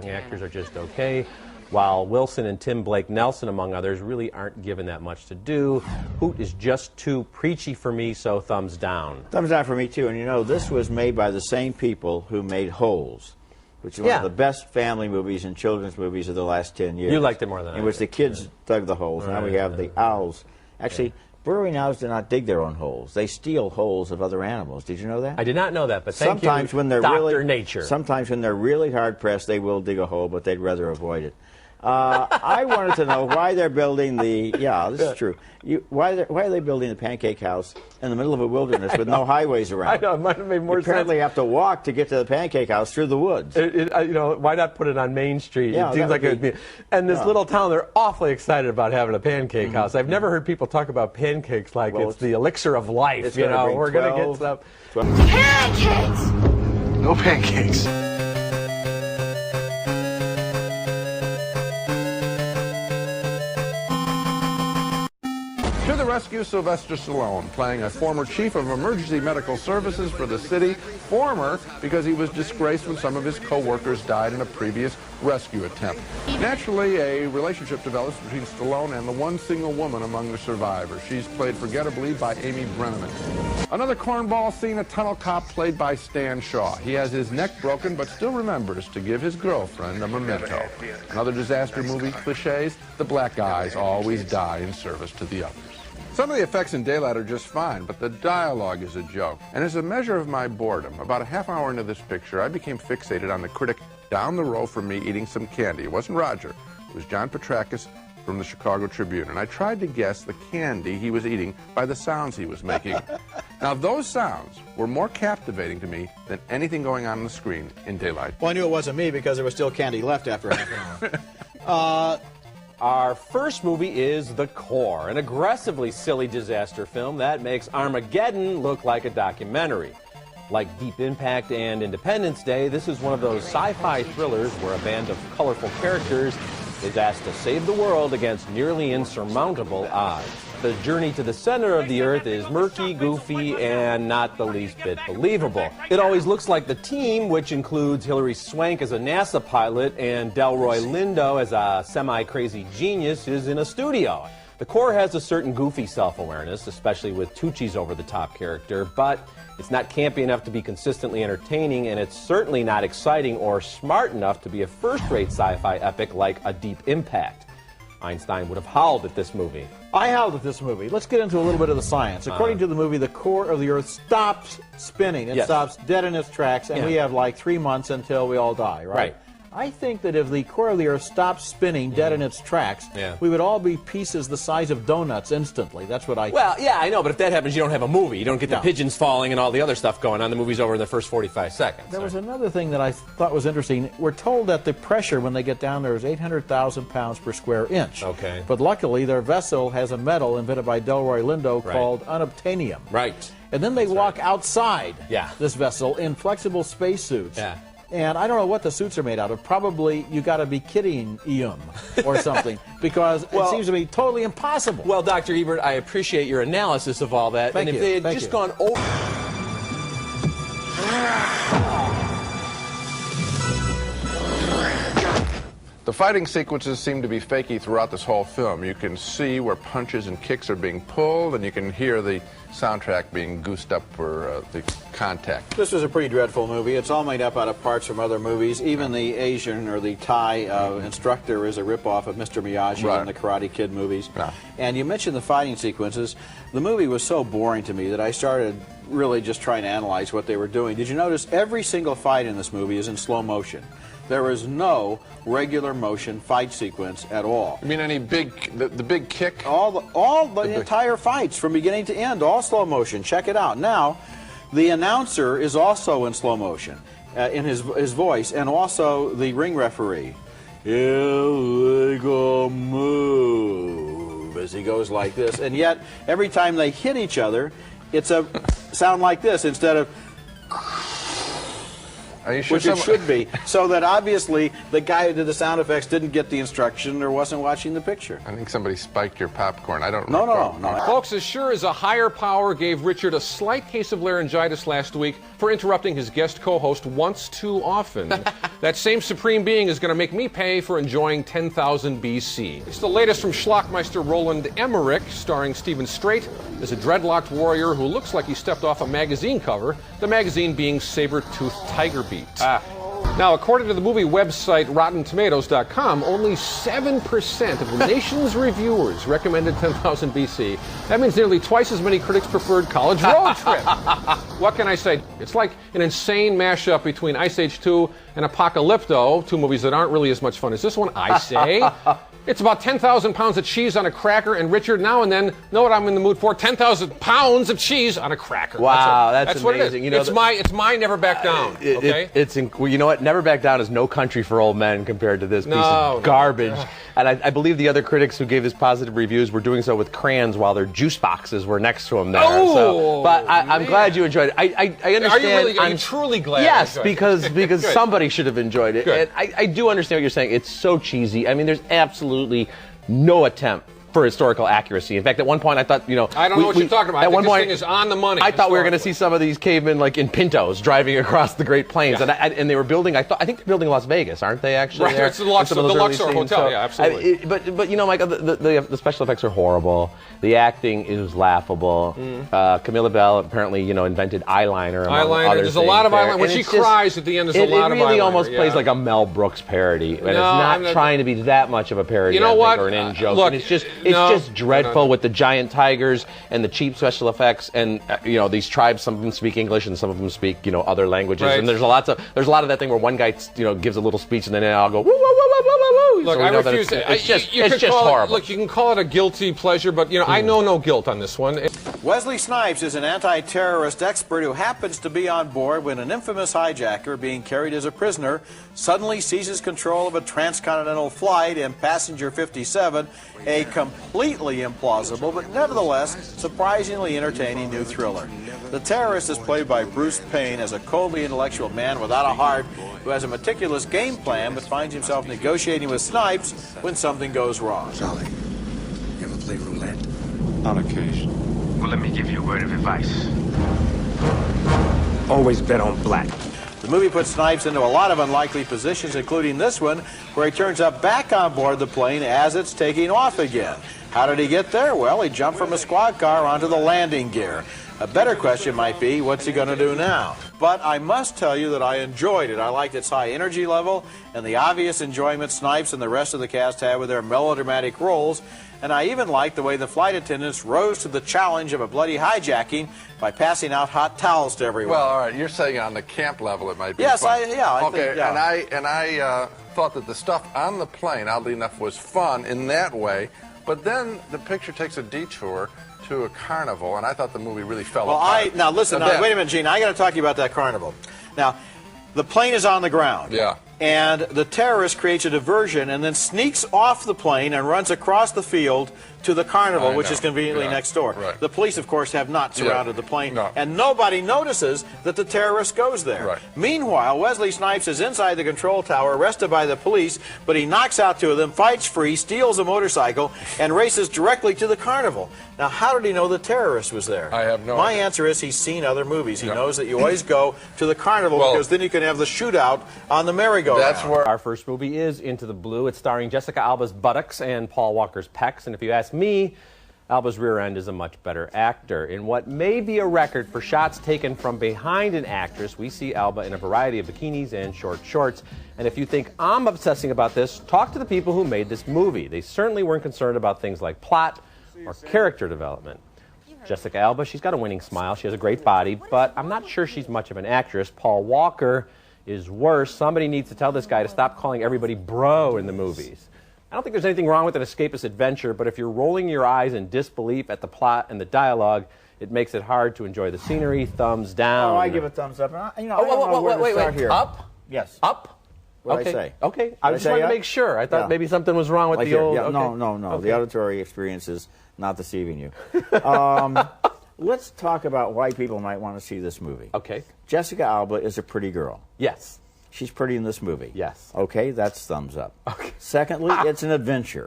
young actors are just okay, while Wilson and Tim Blake Nelson, among others, really aren't given that much to do. Hoot is just too preachy for me, so thumbs down. Thumbs down for me, too. And you know, this was made by the same people who made Holes, which is one of the best family movies and children's movies of the last 10 years. You liked it more than I did. In which the kids dug the holes. Now we have the owls. Actually, burrowing owls do not dig their own holes. They steal holes of other animals. Did you know that? I did not know that, but thank sometimes you, when they're Dr. Nature. Sometimes when they're really hard-pressed, they will dig a hole, but they'd rather avoid it. I wanted to know why they're building the, this is true, why are they building the pancake house in the middle of a wilderness with no highways around? I know, it might have made more sense. You apparently have to walk to get to the pancake house through the woods. You know, why not put it on Main Street? Yeah, it seems like it would be. And this little town, they're awfully excited about having a pancake house. I've never heard people talk about pancakes like it's the elixir of life. You know, we're going to get stuff. Pancakes! No pancakes. To the rescue, Sylvester Stallone, playing a former chief of emergency medical services for the city. Former, because he was disgraced when some of his co-workers died in a previous rescue attempt. Naturally, a relationship develops between Stallone and the one single woman among the survivors. She's played forgettably by Amy Brenneman. Another cornball scene, a tunnel cop played by Stan Shaw. He has his neck broken, but still remembers to give his girlfriend a memento. Another disaster movie cliches, the black guys always die in service to the others. Some of the effects in Daylight are just fine, but the dialogue is a joke. And as a measure of my boredom, about a half hour into this picture, I became fixated on the critic down the row from me eating some candy. It wasn't Roger. It was John Petrakis from the Chicago Tribune. And I tried to guess the candy he was eating by the sounds he was making. Now, those sounds were more captivating to me than anything going on the screen in Daylight. Well, I knew it wasn't me because there was still candy left after half an hour. Our first movie is The Core, an aggressively silly disaster film that makes Armageddon look like a documentary. Like Deep Impact and Independence Day, this is one of those sci-fi thrillers where a band of colorful characters is asked to save the world against nearly insurmountable odds. The journey to the center of the Earth is murky, goofy, and not the least bit believable. It always looks like the team, which includes Hilary Swank as a NASA pilot and Delroy Lindo as a semi-crazy genius, is in a studio. The Core has a certain goofy self-awareness, especially with Tucci's over-the-top character, but it's not campy enough to be consistently entertaining, and it's certainly not exciting or smart enough to be a first-rate sci-fi epic like A Deep Impact. Einstein would have howled at this movie. I howled at this movie. Let's get into a little bit of the science. According to the movie, the core of the Earth stops spinning. It stops dead in its tracks, and we have like 3 months until we all die, right? I think that if the core of the Earth stopped spinning dead in its tracks, we would all be pieces the size of donuts instantly. That's what I think. Well, yeah, I know, but if that happens, you don't have a movie. You don't get the pigeons falling and all the other stuff going on. The movie's over in the first 45 seconds. There was another thing that I thought was interesting. We're told that the pressure when they get down there is 800,000 pounds per square inch. Okay. But luckily, their vessel has a metal invented by Delroy Lindo called unobtainium. Right. And then they walk outside this vessel in flexible spacesuits. Yeah. And I don't know what the suits are made out of. Probably you got to be kidding or something, because it seems to be totally impossible. Well, Dr. Ebert, I appreciate your analysis of all that. Thank and if you. they had just gone over... The fighting sequences seem to be fakey throughout this whole film. You can see where punches and kicks are being pulled, and you can hear the soundtrack being goosed up for the contact. This was a pretty dreadful movie. It's all made up out of parts from other movies. Even the Asian or the Thai instructor is a ripoff of Mr. Miyagi in the Karate Kid movies. And you mentioned the fighting sequences. The movie was so boring to me that I started really just trying to analyze what they were doing. Did you notice every single fight in this movie is in slow motion? There is no regular motion fight sequence at all. You mean any big, the big kick? All the entire fights from beginning to end, all slow motion. Check it out. Now, the announcer is also in slow motion in his voice, and also the ring referee. Illegal move, as he goes like this. And yet, every time they hit each other, it's a sound like this instead of... Are you sure? Which it should be, so that obviously the guy who did the sound effects didn't get the instruction or wasn't watching the picture. I think somebody spiked your popcorn. I don't No, recall. no. Folks, as sure as a higher power gave Richard a slight case of laryngitis last week for interrupting his guest co-host once too often, that same supreme being is going to make me pay for enjoying 10,000 BC. It's the latest from Schlockmeister Roland Emmerich, starring Stephen Strait as a dreadlocked warrior who looks like he stepped off a magazine cover, the magazine being Saber-Toothed Tiger Beat. Now, according to the movie website RottenTomatoes.com, only 7% of the nation's reviewers recommended 10,000 BC. That means nearly twice as many critics preferred College Road Trip. What can I say? It's like an insane mashup between Ice Age 2 and Apocalypto, two movies that aren't really as much fun as this one, I say. It's about 10,000 pounds of cheese on a cracker, and Richard, now and then, know what I'm in the mood for? 10,000 pounds of cheese on a cracker. Wow, that's what it is. amazing. You know, it's my Never Back Down. Okay? Well, you know what? Never Back Down is no country for old men compared to this piece of garbage. And I believe the other critics who gave this positive reviews were doing so with crayons while their juice boxes were next to them there. But I'm glad you enjoyed it. I understand. Are you truly glad? Yes, because somebody should have enjoyed it. Good. And I do understand what you're saying. It's so cheesy. I mean, there's absolutely no attempt for historical accuracy. In fact, at one point I thought, I don't know what you're talking about. At one point, this thing is on the money. I thought we were going to see some of these cavemen like in Pintos driving across the Great Plains, and they were building. I think they're building Las Vegas, aren't they? Actually, right. It's the Luxor Hotel. So, yeah, absolutely. But Michael, the special effects are horrible. The acting is laughable. Camilla Bell apparently invented eyeliner. Eyeliner. There's a lot of eyeliner. When she cries at the end, there's a lot of eyeliner. It really almost plays like a Mel Brooks parody, and it's not trying to be that much of a parody. You know what? Or an in joke. Look, and it's just dreadful. With the giant tigers and the cheap special effects, and these tribes, some of them speak English and some of them speak other languages, right. and there's a lot of that thing where one guy gives a little speech and then they all go woo woo woo woo woo woo. Look, I refuse to. It's just horrible. Look, you can call it a guilty pleasure, but I know no guilt on this one. Wesley Snipes is an anti-terrorist expert who happens to be on board when an infamous hijacker being carried as a prisoner suddenly seizes control of a transcontinental flight in Passenger 57, a completely implausible but nevertheless surprisingly entertaining new thriller. The terrorist is played by Bruce Payne as a coldly intellectual man without a heart who has a meticulous game plan but finds himself negotiating with Snipes when something goes wrong. Charlie, you ever play roulette? On occasion. Well, let me give you a word of advice. Always bet on black. The movie puts Snipes into a lot of unlikely positions, including this one, where he turns up back on board the plane as it's taking off again. How did he get there? Well, he jumped from a squad car onto the landing gear. A better question might be, what's he going to do now? But I must tell you that I enjoyed it. I liked its high energy level and the obvious enjoyment Snipes and the rest of the cast had with their melodramatic roles. And I even liked the way the flight attendants rose to the challenge of a bloody hijacking by passing out hot towels to everyone. Well, all right, you're saying on the camp level it might be yes, fun. I think, and I thought that the stuff on the plane, oddly enough, was fun in that way. But then the picture takes a detour to a carnival, and I thought the movie really fell apart. Now listen, wait a minute, Gene. I got to talk to you about that carnival. Now, the plane is on the ground. Yeah. And the terrorist creates a diversion and then sneaks off the plane and runs across the field to the carnival, which is conveniently next door. Right. The police, of course, have not surrounded the plane, No. and nobody notices that the terrorist goes there. Right. Meanwhile, Wesley Snipes is inside the control tower, arrested by the police, but he knocks out two of them, fights free, steals a motorcycle, and races directly to the carnival. Now, how did he know the terrorist was there? I have no My idea. answer is he's seen other movies. He knows that you always go to the carnival because then you can have the shootout on the merry-go-round. That's where Our first movie is Into the Blue. It's starring Jessica Alba's buttocks and Paul Walker's pecs. And if you ask me, Alba's rear end is a much better actor. In what may be a record for shots taken from behind an actress, we see Alba in a variety of bikinis and short shorts. And if you think I'm obsessing about this, talk to the people who made this movie. They certainly weren't concerned about things like plot or character development. Jessica Alba, she's got a winning smile. She has a great body, but I'm not sure she's much of an actress. Paul Walker is worse. Somebody needs to tell this guy to stop calling everybody bro in the movies. I don't think there's anything wrong with an escapist adventure, but if you're rolling your eyes in disbelief at the plot and the dialogue, it makes it hard to enjoy the scenery. Thumbs down. Oh, I give a thumbs up. I don't know where to start here. Up? Yes. Up? What okay. did I say? Okay. I just wanted to make sure. I thought maybe something was wrong with like the old... Yeah, okay. No. Okay. The auditory experience is not deceiving you. let's talk about why people might want to see this movie. Okay. Jessica Alba is a pretty girl. Yes. She's pretty in this movie. Yes. Okay, that's thumbs up. Okay. Secondly, it's an adventure.